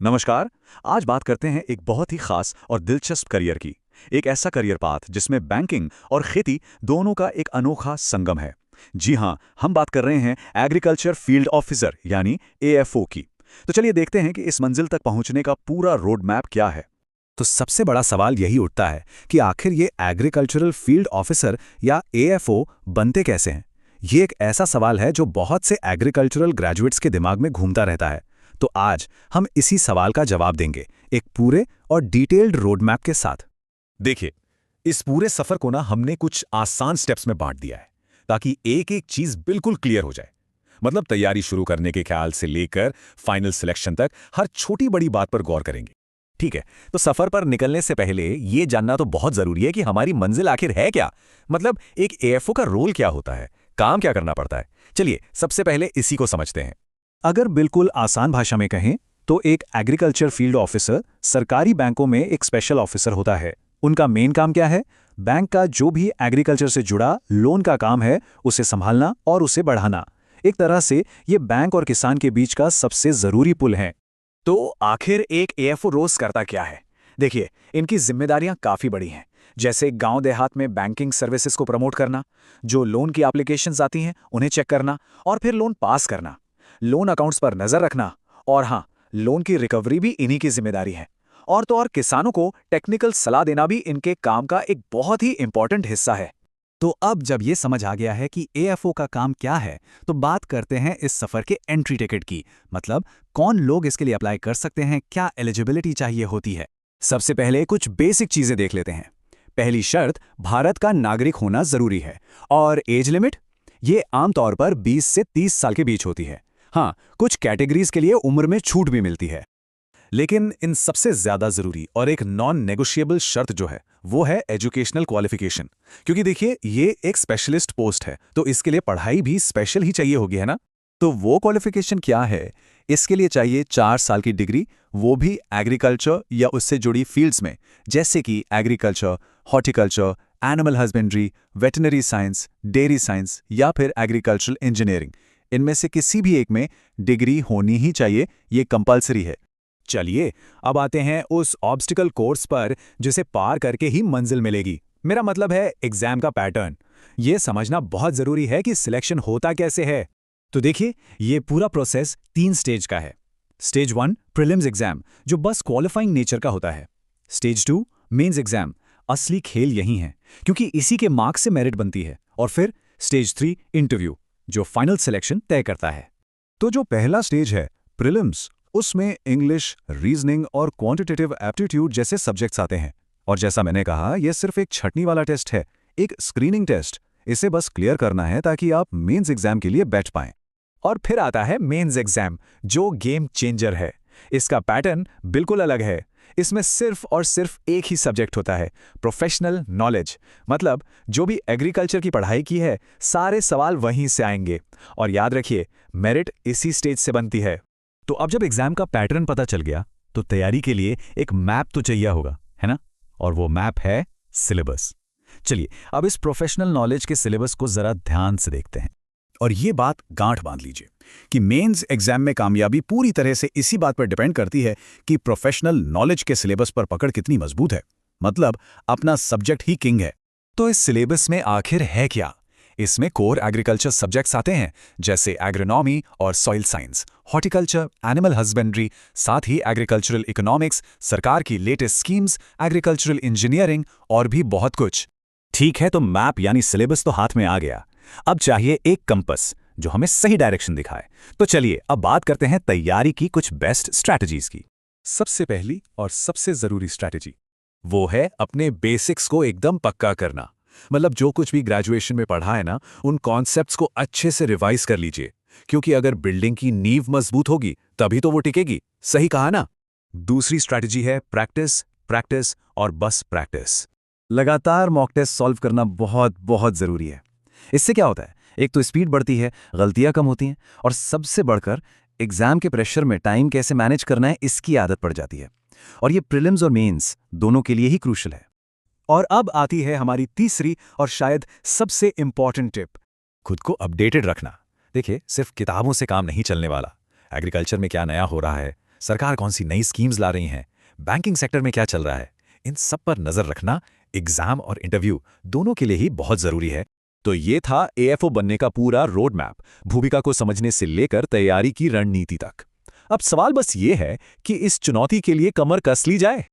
नमस्कार। आज बात करते हैं एक बहुत ही खास और दिलचस्प करियर की। एक ऐसा करियर पाथ जिसमें बैंकिंग और खेती दोनों का एक अनोखा संगम है। जी हाँ, हम बात कर रहे हैं एग्रीकल्चर फील्ड ऑफिसर यानी एएफओ की। तो चलिए देखते हैं कि इस मंजिल तक पहुंचने का पूरा रोड मैप क्या है। तो सबसे बड़ा सवाल यही उठता है कि आखिर ये एग्रीकल्चरल फील्ड ऑफिसर या एएफओ बनते कैसे हैं। ये एक ऐसा सवाल है जो बहुत से एग्रीकल्चरल ग्रेजुएट्स के दिमाग में घूमता रहता है। तो आज हम इसी सवाल का जवाब देंगे, एक पूरे और डिटेल्ड रोड मैप के साथ। देखिए, इस पूरे सफर को ना हमने कुछ आसान स्टेप्स में बांट दिया है ताकि एक एक चीज बिल्कुल क्लियर हो जाए। मतलब तैयारी शुरू करने के ख्याल से लेकर फाइनल सिलेक्शन तक हर छोटी बड़ी बात पर गौर करेंगे। ठीक है, तो सफर पर निकलने से पहले ये जानना तो बहुत जरूरी है कि हमारी मंजिल आखिर है क्या। मतलब एक एएफओ का रोल क्या होता है, काम क्या करना पड़ता है। चलिए सबसे पहले इसी को समझते हैं। अगर बिल्कुल आसान भाषा में कहें तो एक एग्रीकल्चर फील्ड ऑफिसर सरकारी बैंकों में एक स्पेशल ऑफिसर होता है। उनका मेन काम क्या है? बैंक का जो भी एग्रीकल्चर से जुड़ा लोन का काम है उसे संभालना और उसे बढ़ाना। एक तरह से ये बैंक और किसान के बीच का सबसे जरूरी पुल है। तो आखिर एक एएफओ रोज करता क्या है? देखिए, इनकी जिम्मेदारियां काफी बड़ी हैं। जैसे गांव देहात में बैंकिंग सर्विसेज को प्रमोट करना, जो लोन की एप्लीकेशंस आती हैं उन्हें चेक करना और फिर लोन पास करना, लोन अकाउंट्स पर नजर रखना और हाँ, लोन की रिकवरी भी इन्हीं की जिम्मेदारी है। और तो और किसानों को टेक्निकल सलाह देना भी इनके काम का एक बहुत ही इंपॉर्टेंट हिस्सा है। तो अब जब ये समझ आ गया है कि एएफओ का काम क्या है, तो बात करते हैं इस सफर के एंट्री टिकट की। मतलब कौन लोग इसके लिए अप्लाई कर सकते हैं, क्या एलिजिबिलिटी चाहिए होती है। सबसे पहले कुछ बेसिक चीजें देख लेते हैं। पहली शर्त, भारत का नागरिक होना जरूरी है। और एज लिमिट, ये आमतौर पर 20 से 30 साल के बीच होती है। हाँ, कुछ कैटेगरीज के लिए उम्र में छूट भी मिलती है। लेकिन इन सबसे ज्यादा जरूरी और एक नॉन नेगोशिएबल शर्त जो है वो है एजुकेशनल क्वालिफिकेशन। क्योंकि देखिए, ये एक स्पेशलिस्ट पोस्ट है तो इसके लिए पढ़ाई भी स्पेशल ही चाहिए होगी, है ना। तो वो क्वालिफिकेशन क्या है? इसके लिए चाहिए 4 साल की डिग्री, वो भी एग्रीकल्चर या उससे जुड़ी फील्ड्स में, जैसे कि agriculture, horticulture, animal husbandry, veterinary science, dairy science या फिर एग्रीकल्चरल इंजीनियरिंग। इनमें से किसी भी एक में डिग्री होनी ही चाहिए, ये कंपलसरी है। चलिए अब आते हैं उस ऑब्स्टिकल कोर्स पर जिसे पार करके ही मंजिल मिलेगी। मेरा मतलब है एग्जाम का पैटर्न। यह समझना बहुत जरूरी है कि सिलेक्शन होता कैसे है। तो देखिए, ये पूरा प्रोसेस 3 स्टेज का है। स्टेज 1 प्रीलिम्स एग्जाम, जो बस क्वालिफाइंग नेचर का होता है। स्टेज 2 मेंस एग्जाम, असली खेल यही है क्योंकि इसी के मार्क्स से मेरिट बनती है। और फिर स्टेज 3 इंटरव्यू, जो फाइनल सिलेक्शन तय करता है। तो जो पहला स्टेज है प्रीलिम्स, उसमें इंग्लिश, रीजनिंग और क्वांटिटेटिव एप्टीट्यूड जैसे सब्जेक्ट्स आते हैं। और जैसा मैंने कहा, यह सिर्फ एक छंटनी वाला टेस्ट है, एक स्क्रीनिंग टेस्ट। इसे बस क्लियर करना है ताकि आप मेंस एग्जाम के लिए बैठ पाएं। और फिर आता है मेंस एग्जाम, जो गेम चेंजर है। इसका पैटर्न बिल्कुल अलग है। इसमें सिर्फ और सिर्फ एक ही सब्जेक्ट होता है, प्रोफेशनल नॉलेज। मतलब जो भी एग्रीकल्चर की पढ़ाई की है, सारे सवाल वहीं से आएंगे। और याद रखिए, मेरिट इसी स्टेज से बनती है। तो अब जब एग्जाम का पैटर्न पता चल गया, तो तैयारी के लिए एक मैप तो चाहिए होगा, है ना। और वो मैप है सिलेबस। चलिए अब इस प्रोफेशनल नॉलेज के सिलेबस को जरा ध्यान से देखते हैं। और ये बात गांठ बांध लीजिए कि मेंस एग्जाम में कामयाबी पूरी तरह से इसी बात पर डिपेंड करती है कि प्रोफेशनल नॉलेज के सिलेबस पर पकड़ कितनी मजबूत है। मतलब अपना सब्जेक्ट ही किंग है। तो इस सिलेबस में आखिर है क्या? इसमें कोर एग्रीकल्चर सब्जेक्ट्स आते हैं, जैसे एग्रोनॉमी और soil science, horticulture, animal husbandry, साथ ही एग्रीकल्चरल इकोनॉमिक्स, सरकार की लेटेस्ट स्कीम्स, एग्रीकल्चरल इंजीनियरिंग और भी बहुत कुछ। ठीक है, तो मैप यानी सिलेबस तो हाथ में आ गया। अब चाहिए एक कंपस जो हमें सही डायरेक्शन दिखाए। तो चलिए अब बात करते हैं तैयारी की कुछ बेस्ट स्ट्रैटेजीज की। सबसे पहली और सबसे जरूरी स्ट्रैटेजी वो है अपने बेसिक्स को एकदम पक्का करना। मतलब जो कुछ भी ग्रेजुएशन में पढ़ा है ना, उन कॉन्सेप्ट्स को अच्छे से रिवाइज कर लीजिए। क्योंकि अगर बिल्डिंग की नींव मजबूत होगी तभी तो वो टिकेगी। सही कहा ना। दूसरी स्ट्रैटेजी है प्रैक्टिस, प्रैक्टिस और बस प्रैक्टिस। लगातार मॉक टेस्ट सॉल्व करना बहुत बहुत जरूरी है। इससे क्या होता है, एक तो स्पीड बढ़ती है, गलतियां कम होती हैं, और सबसे बढ़कर एग्जाम के प्रेशर में टाइम कैसे मैनेज करना है इसकी आदत पड़ जाती है। और ये प्रीलिम्स और मेंस दोनों के लिए ही क्रूशियल है। और अब आती है हमारी तीसरी और शायद सबसे इंपॉर्टेंट टिप, खुद को अपडेटेड रखना। देखिए, सिर्फ किताबों से काम नहीं चलने वाला। एग्रीकल्चर में क्या नया हो रहा है, सरकार कौन सी नई स्कीम्स ला रही हैं, बैंकिंग सेक्टर में क्या चल रहा है, इन सब पर नजर रखना एग्जाम और इंटरव्यू दोनों के लिए ही बहुत जरूरी है। तो ये था एएफओ बनने का पूरा रोड मैप, भूमिका को समझने से लेकर तैयारी की रणनीति तक। अब सवाल बस ये है कि इस चुनौती के लिए कमर कस ली जाए।